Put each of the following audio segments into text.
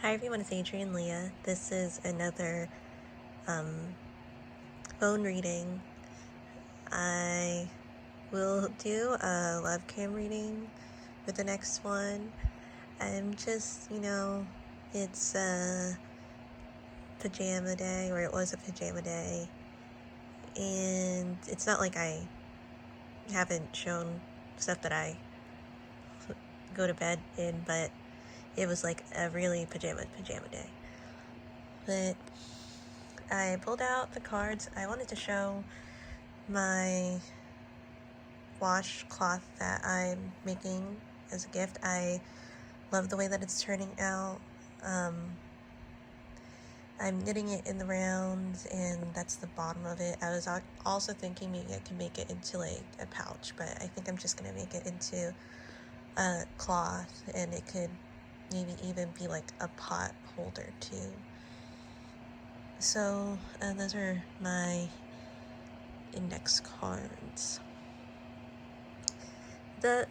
Hi everyone, it's Adrian Leah. This is another phone reading. I will do a love cam reading with the next one. I'm just, it's a pajama day, or it was a pajama day. And it's not like I haven't shown stuff that I go to bed in, but it was like a really pajama day. But I pulled out the cards. I wanted to show my washcloth that I'm making as a gift. I love the way that it's turning out. I'm knitting it in the round, and that's the bottom of it. I was also thinking maybe I could make it into like a pouch, but I think I'm just gonna make it into a cloth, and it could maybe even be like a pot holder too. So those are my index cards. The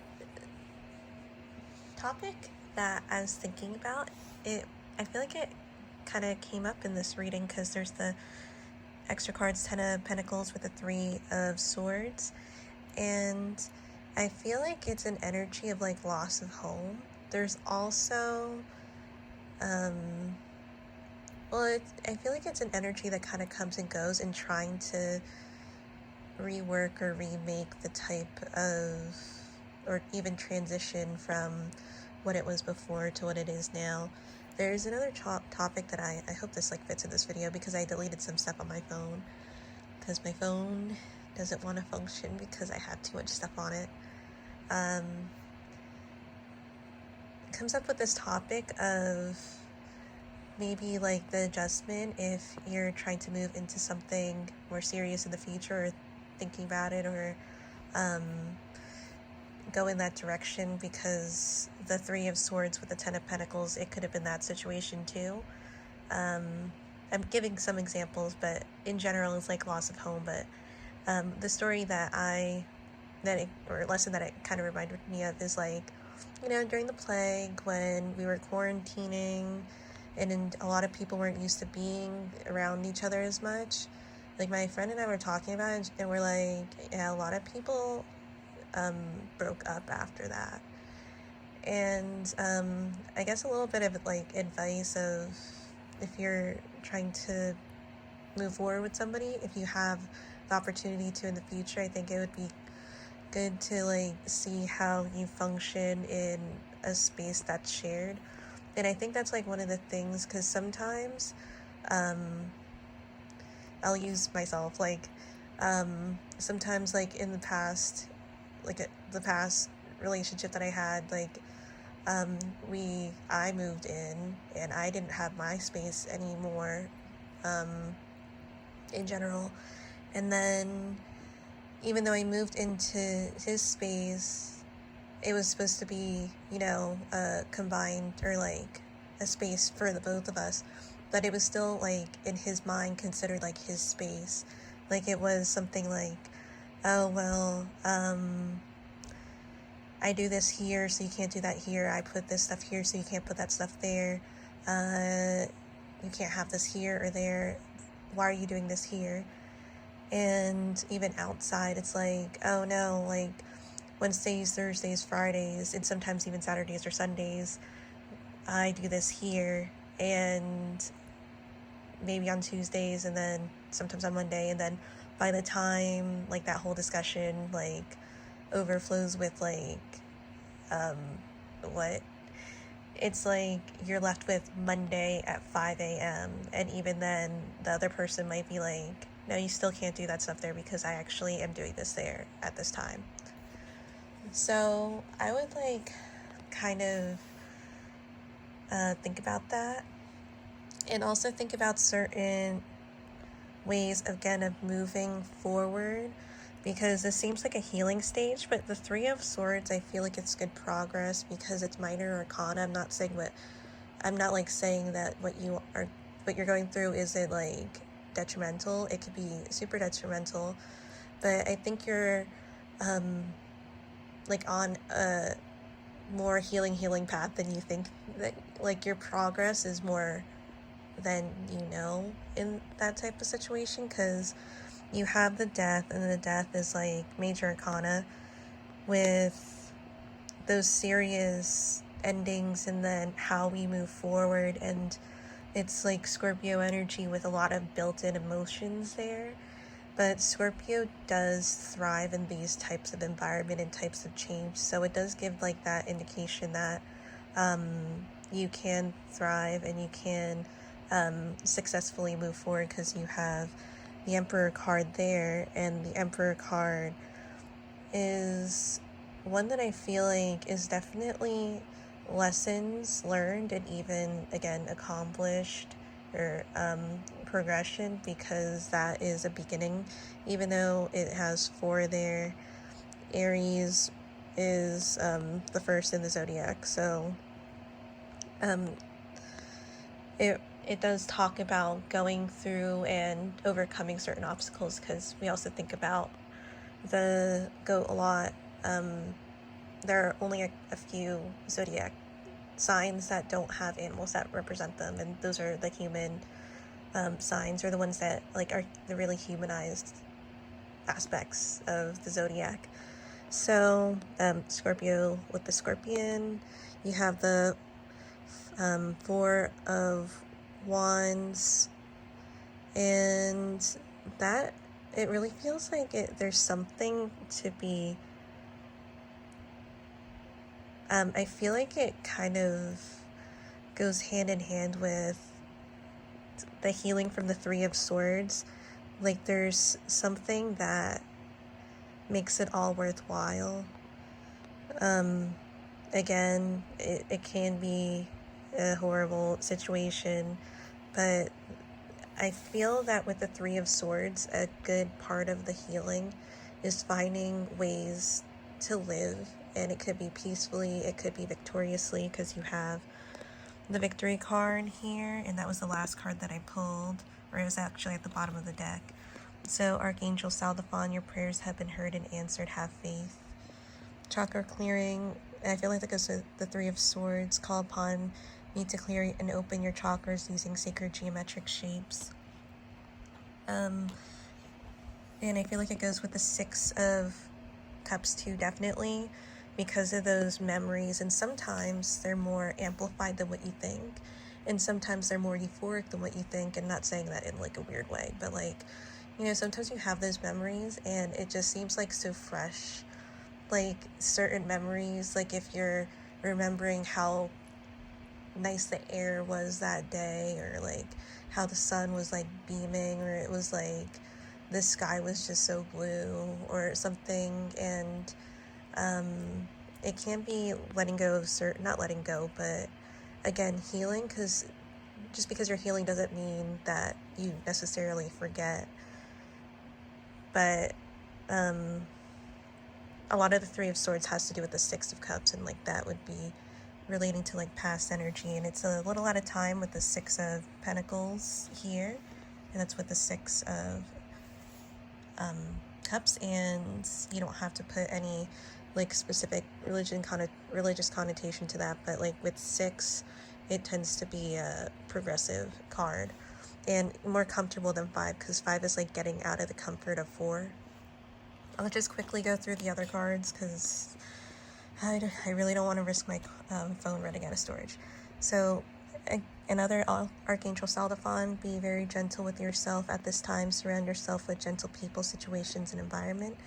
topic that I was thinking about, I feel like it kind of came up in this reading because there's the extra cards, Ten of Pentacles with the Three of Swords, and I feel like it's an energy of like loss of home. There's also I feel like it's an energy that kind of comes and goes in trying to rework or remake the type of, or even transition from what it was before to what it is now. There's another topic that I hope this like fits in this video, because I deleted some stuff on my phone because my phone doesn't want to function because I have too much stuff on it. Comes up with this topic of maybe like the adjustment if you're trying to move into something more serious in the future, or thinking about it, or go in that direction, because the Three of Swords with the Ten of Pentacles, it could have been that situation too. I'm giving some examples, but in general it's like loss of home. But the story or lesson that it kind of reminded me of is like, during the plague, when we were quarantining and a lot of people weren't used to being around each other as much. Like my friend and I were talking about it, and we're like, yeah, a lot of people broke up after that. And I guess a little bit of like advice of, if you're trying to move forward with somebody, if you have the opportunity to in the future, I think it would be good to like see how you function in a space that's shared. And I think that's like one of the things, because sometimes I'll use myself, like sometimes like in the past, like the past relationship that I had, like I moved in and I didn't have my space anymore in general, and then even though I moved into his space, it was supposed to be, combined, or like a space for the both of us, but it was still like in his mind considered like his space. Like it was something like, oh well, I do this here, so you can't do that here. I put this stuff here, so you can't put that stuff there. You can't have this here or there. Why are you doing this here? And even outside, it's like, oh no, like Wednesdays, Thursdays, Fridays, and sometimes even Saturdays or Sundays, I do this here, and maybe on Tuesdays, and then sometimes on Monday, and then by the time like that whole discussion like overflows with like what it's like, you're left with Monday at 5 a.m. and even then the other person might be like, no, you still can't do that stuff there because I actually am doing this there at this time. So I would like kind of think about that, and also think about certain ways, again, of moving forward, because this seems like a healing stage. But the Three of Swords, I feel like it's good progress because it's minor arcana. I'm not saying that what you're going through isn't like detrimental. It could be super detrimental, but I think you're like on a more healing path than you think. That, like, your progress is more than you know in that type of situation, because you have the death, and the death is like major arcana with those serious endings and then how we move forward, and it's like Scorpio energy with a lot of built-in emotions there. But Scorpio does thrive in these types of environment and types of change, so it does give like that indication that you can thrive and you can successfully move forward, because you have the Emperor card there, and the Emperor card is one that I feel like is definitely lessons learned and even, again, accomplished, or progression, because that is a beginning. Even though it has 4 there, Aries is the first in the zodiac, so it does talk about going through and overcoming certain obstacles, because we also think about the goat a lot. There are only a few zodiac signs that don't have animals that represent them, and those are the human signs, or the ones that like are the really humanized aspects of the zodiac. So Scorpio with the scorpion, you have the 4 of Wands, and that it really feels like there's something to be I feel like it kind of goes hand in hand with the healing from the 3 of Swords. Like, there's something that makes it all worthwhile. Again, it can be a horrible situation, but I feel that with the 3 of Swords, a good part of the healing is finding ways to live, and it could be peacefully, it could be victoriously, because you have the victory card here, and that was the last card that I pulled, or it was actually at the bottom of the deck. So Archangel Saldaphon, your prayers have been heard and answered, have faith. Chakra clearing, I feel like that goes with the 3 of Swords. Call upon me to clear and open your chakras using sacred geometric shapes. And I feel like it goes with the 6 of Cups too, definitely, because of those memories, and sometimes they're more amplified than what you think, and sometimes they're more euphoric than what you think, and not saying that in like a weird way, but like, you know, sometimes you have those memories and it just seems like so fresh. Like certain memories, like if you're remembering how nice the air was that day, or like how the sun was like beaming, or it was like the sky was just so blue or something, and it can be letting go of not letting go, but again, healing, because just because you're healing doesn't mean that you necessarily forget. But a lot of the 3 of Swords has to do with the 6 of Cups, and like that would be relating to like past energy, and it's a little out of time with the 6 of Pentacles here, and that's with the 6 of Cups, and you don't have to put any like specific religious connotation to that, but like with 6, it tends to be a progressive card and more comfortable than 5, because 5 is like getting out of the comfort of 4. I'll just quickly go through the other cards, because I really don't want to risk my phone running out of storage. So another Archangel Saldaphon, be very gentle with yourself at this time. Surround yourself with gentle people, situations, and environment.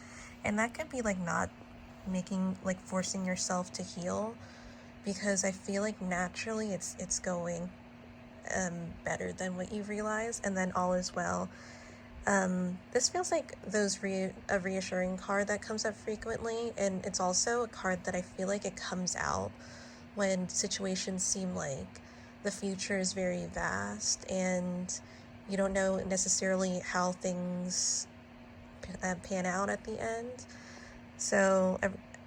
And that could be like not forcing yourself to heal, because I feel like naturally it's going better than what you realize, and then all is well. This feels like a reassuring card that comes up frequently, and it's also a card that I feel like it comes out when situations seem like the future is very vast and you don't know necessarily how things pan out at the end. So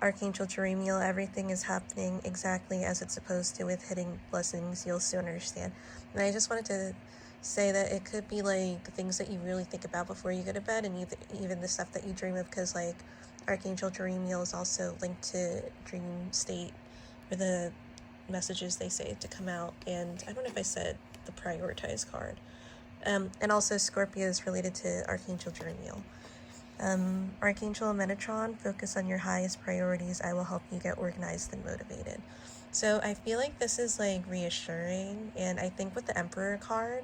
Archangel Jeremiel, everything is happening exactly as it's supposed to with hidden blessings. You'll soon understand. And I just wanted to say that it could be like things that you really think about before you go to bed, and even the stuff that you dream of, because like Archangel Jeremiel is also linked to dream state or the messages they say to come out. And I don't know if I said the prioritize card. And also Scorpio is related to Archangel Jeremiel. Archangel Metatron, focus on your highest priorities. I will help you get organized and motivated. So I feel like this is like reassuring, and I think with the Emperor card,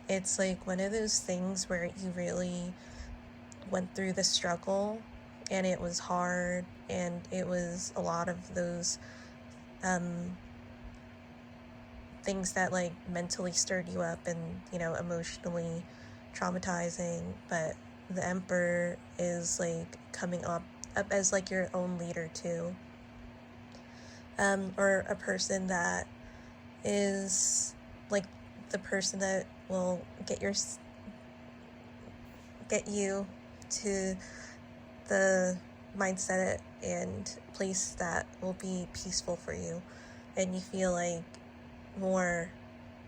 it's like one of those things where you really went through the struggle and it was hard and it was a lot of those things that like mentally stirred you up and, you know, emotionally traumatizing, but the Emperor is like coming up as like your own leader too, or a person that is like the person that will get you to the mindset and place that will be peaceful for you, and you feel like more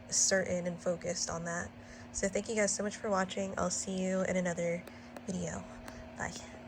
certain and focused on that. So thank you guys so much for watching. I'll see you in another video. Bye.